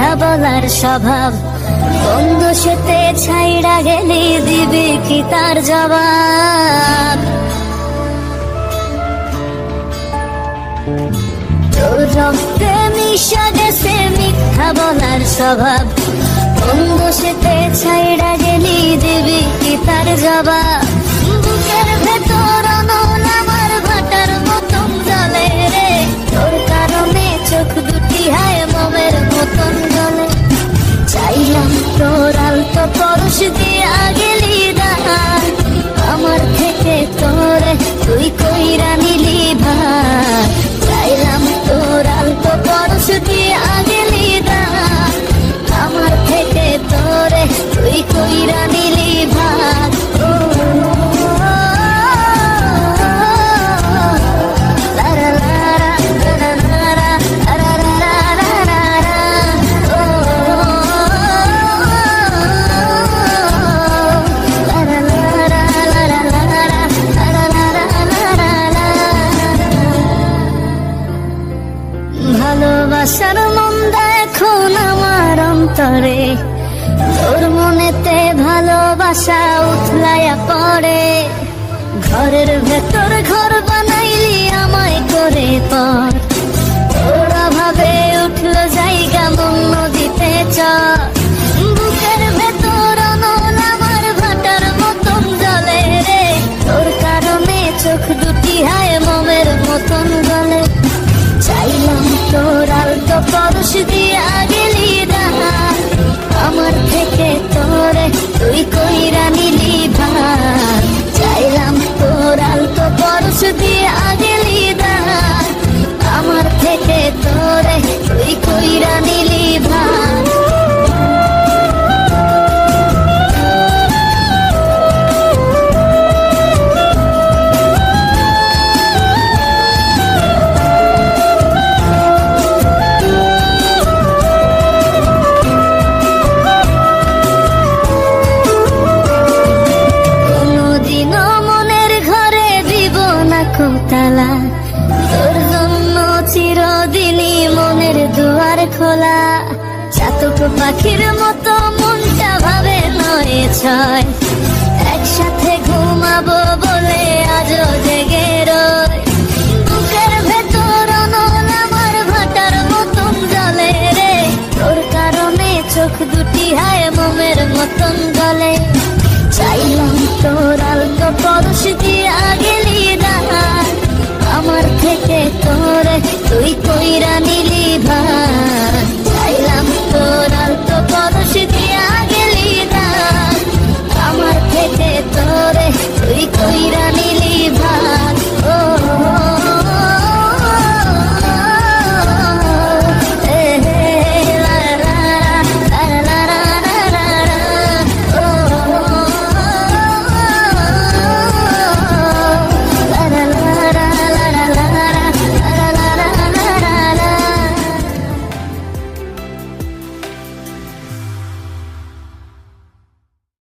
মিথ্যা বলার স্বভাব, বন্ধু সেতে ছাইড়া গেলি দিবি কি তার জবাব? তোর রক্তে মিশা গেছে মিথ্যা বলার স্বভাব, বন্ধু সেতে ছাইড়া গেলি দিবি কি তার জবাব? বুকের ভেতর অনল আমার ভাটার মতন জ্বলে রে, তোর কারণে চোখ দুটি হায় মোমের মতন জ্বলে। চাইলাম তোর আলতো পরশ দিয়া গেলি দান, আমার থেকে তোরে তুই কইরা নিলি ভার। চাইলাম তোর আলতো পরশ দিয়া গেলি দান, আমার থেকে তোরে তুই কইরা নিলি ভার। ভালোবাসার মন্দা এখন আমার অন্তরে, তোর মনেতে ভালোবাসা উথলাইয়া পড়ে। ঘরের ভেতর ঘর বানাইলি আমায় করে পর, তোর অভাবে উঠলো জায়গা মন নদীতে চর। বুকের ভেতর অনল আমার ভাটার মতন জ্বলে রে, তোর কারণে চোখ দুটি হায় মোমের মতন জ্বলে। চাইলাম তোর আলতো পরশ দিয়া গেলি দান, আমার থেকে তোরে তুই কইরা নিলি ভার। চাইলাম তোর আলতো পরশ দিয়া গেলি দান, আমার থেকে তোরে তুই কইরা নিলি ভার। তালা তোর জন্য চিরদিনই মনের দুয়ার খোলা। চাতক পাখির মতো মনটা ভাবে নয় ছয়, একসাথে ঘুমাবো বলে আজও জেগে